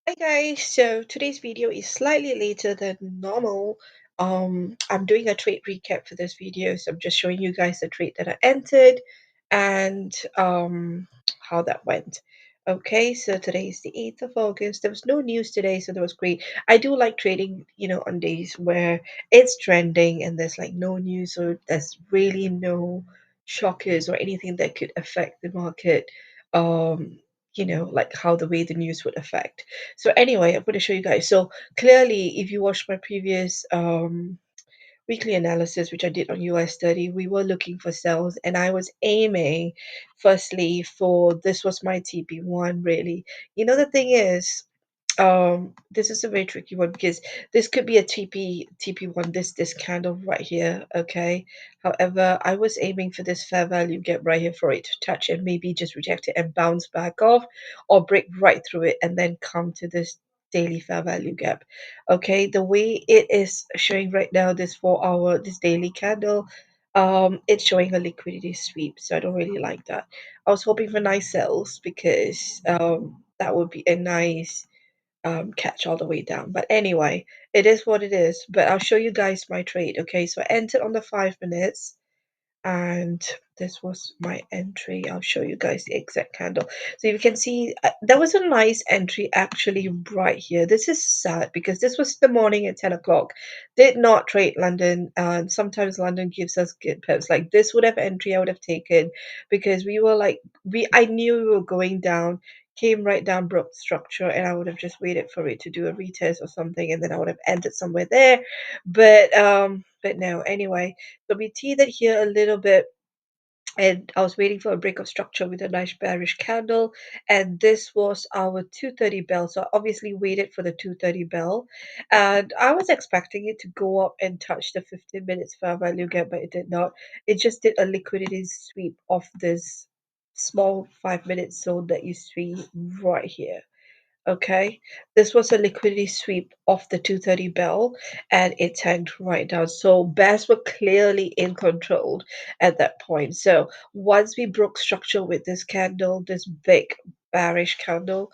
Hi guys, so today's video is slightly later than normal. I'm doing a trade recap for this video, so I'm just showing you guys the trade that I entered and how that went. Okay, so today is the 8th of August. There was no news today, so that was great. I do like trading, on days where it's trending and there's like no news, so there's really no shockers or anything that could affect the market. Like how the way the news would affect. So anyway, I'm going to show you guys. So clearly, if you watched my previous weekly analysis, which I did on US30, we were looking for sales, and I was aiming, firstly, for this was my TP1 really. The thing is, this is a very tricky one because this could be a TP1, this candle right here, okay. However, I was aiming for this fair value gap right here for it to touch and maybe just reject it and bounce back off, or break right through it and then come to this daily fair value gap. Okay, the way it is showing right now, this 4 hour, this daily candle, it's showing a liquidity sweep, so I don't really like that. I was hoping for nice sales because that would be a nice catch all the way down. But anyway, it is what it is. But I'll show you guys my trade. Okay, so I entered on the 5 minutes, and this was my entry. I'll show you guys the exact candle. So you can see that was a nice entry actually right here. This is sad because this was the morning at 10 o'clock. Did not trade London. Sometimes London gives us good pips. Like this would have entry I would have taken because we were like I knew we were going down, came right down, broke structure, and I would have just waited for it to do a retest or something, and then I would have ended somewhere there. But no, anyway. So we teetered here a little bit, and I was waiting for a break of structure with a nice bearish candle, and this was our 230 bell. So I obviously waited for the 230 bell, and I was expecting it to go up and touch the 15 minutes fair value gap, but it did not. It just did a liquidity sweep of this small 5 minute zone that you see right here. Okay, this was a liquidity sweep of the 230 bell, and it tanked right down. So bears were clearly in control at that point. So once we broke structure with this candle, this big bearish candle,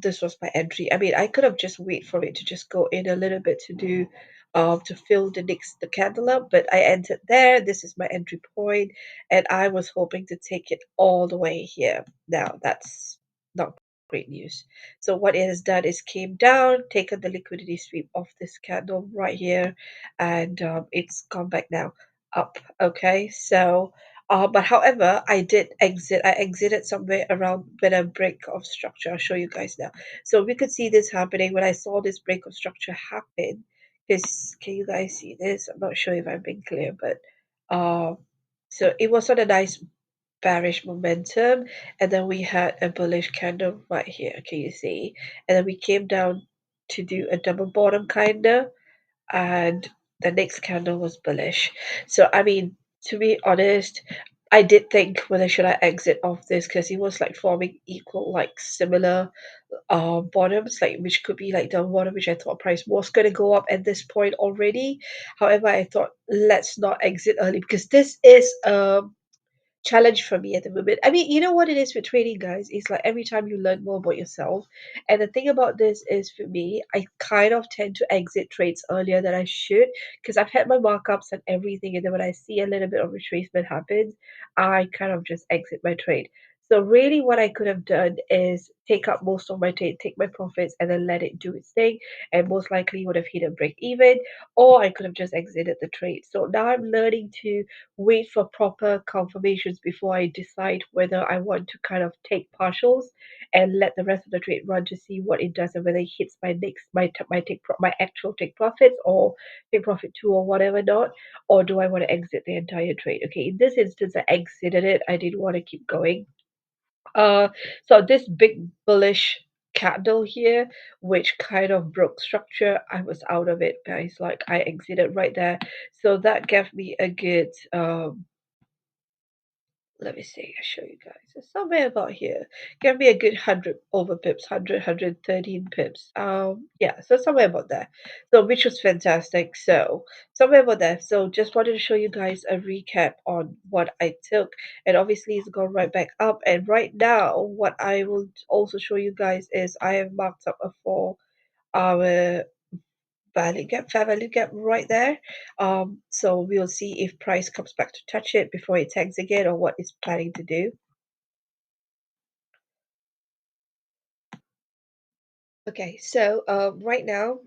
this was my entry. I mean, I could have just wait for it to just go in a little bit to do to fill the candle up, but I entered there. This is my entry point, and I was hoping to take it all the way here. Now that's not great news. So what it has done is came down, taken the liquidity sweep of this candle right here, and it's gone back now up. Okay, so but however, I did exit. I exited somewhere around when a break of structure. I'll show you guys now. So we could see this happening when I saw this break of structure happen. Because can you guys see this? I'm not sure if I'm being clear, but so it was on a nice bearish momentum, and then we had a bullish candle right here, can you see? And then we came down to do a double bottom kinda, and the next candle was bullish. So I mean, to be honest, I did think whether should I exit off this because it was like forming equal, like similar bottoms, like which could be like the bottom which I thought price was going to go up at this point already. However, I thought let's not exit early because this is challenge for me at the moment. I mean, you know what it is with trading, guys? It's like every time you learn more about yourself. And the thing about this is for me, I kind of tend to exit trades earlier than I should because I've had my markups and everything. And then when I see a little bit of retracement happens, I kind of just exit my trade. So really what I could have done is take up most of my trade, take my profits, and then let it do its thing, and most likely would have hit a break even, or I could have just exited the trade. So now I'm learning to wait for proper confirmations before I decide whether I want to kind of take partials and let the rest of the trade run to see what it does and whether it hits my next my actual take profits or take profit two or whatever not, or do I want to exit the entire trade? Okay, in this instance, I exited it. I didn't want to keep going. Uh, so this big bullish candle here, which kind of broke structure, I was out of it, guys. Like I exited right there. So that gave me a good let me see, I'll show you guys. It's somewhere about here. Give me a good 100 over pips, 113 pips. Yeah, so somewhere about there. So, which was fantastic. So, somewhere about there. So, just wanted to show you guys a recap on what I took. And obviously, it's gone right back up. And right now, what I will also show you guys is I have marked up a 4 hour value gap, fair value gap right there. So we'll see if price comes back to touch it before it tanks again or what it's planning to do. Okay, so right now,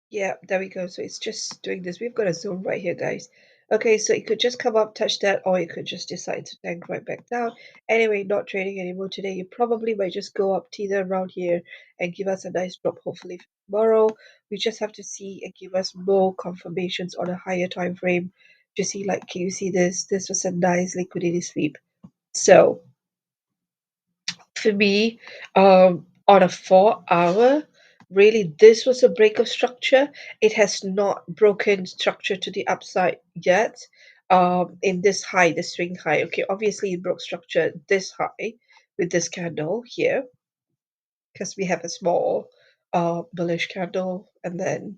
yeah, there we go. So it's just doing this. We've got a zone right here, guys. Okay, so it could just come up, touch that, or it could just decide to tank right back down. Anyway, not trading anymore today. You probably might just go up teeter around here and give us a nice drop, hopefully for tomorrow. We just have to see and give us more confirmations on a higher time frame to see, like, can you see this? This was a nice liquidity sweep. So for me, on a 4 hour, really, this was a break of structure. It has not broken structure to the upside yet. In this high, the swing high. Okay, obviously it broke structure this high with this candle here because we have a small bullish candle and then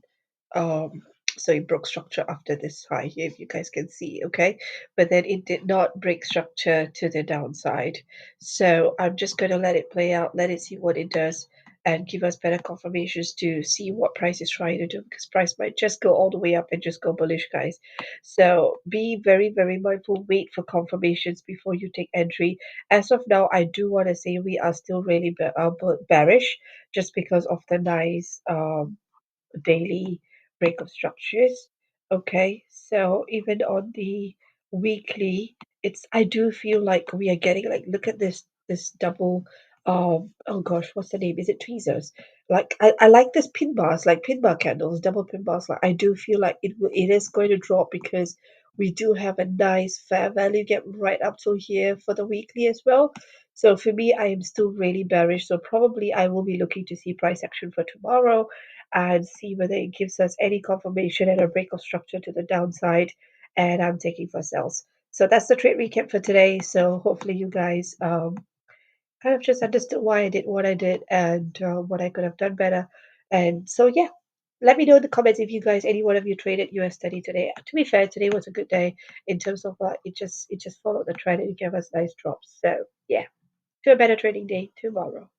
um so it broke structure after this high here if you guys can see, okay, but then it did not break structure to the downside. So I'm just going to let it play out, let it see what it does, and give us better confirmations to see what price is trying to do, because price might just go all the way up and just go bullish, guys. So be very, very mindful, wait for confirmations before you take entry. As of now, I do want to say we are still really bearish just because of the nice daily break of structures. Okay, so even on the weekly, it's I do feel like we are getting, like, look at this double oh gosh, what's the name? Is it tweezers? Like I like this pin bars, like pin bar candles, double pin bars. Like I do feel like it is going to drop because we do have a nice fair value gap right up to here for the weekly as well. So for me, I am still really bearish. So probably I will be looking to see price action for tomorrow and see whether it gives us any confirmation and a break of structure to the downside. And I'm taking for sales. So that's the trade recap for today. So hopefully you guys kind of just understood why I did what I did and what I could have done better. And so yeah, let me know in the comments if you guys, any one of you, traded US30 today. To be fair, today was a good day in terms of it just followed the trend and it gave us nice drops. So yeah, to a better trading day tomorrow.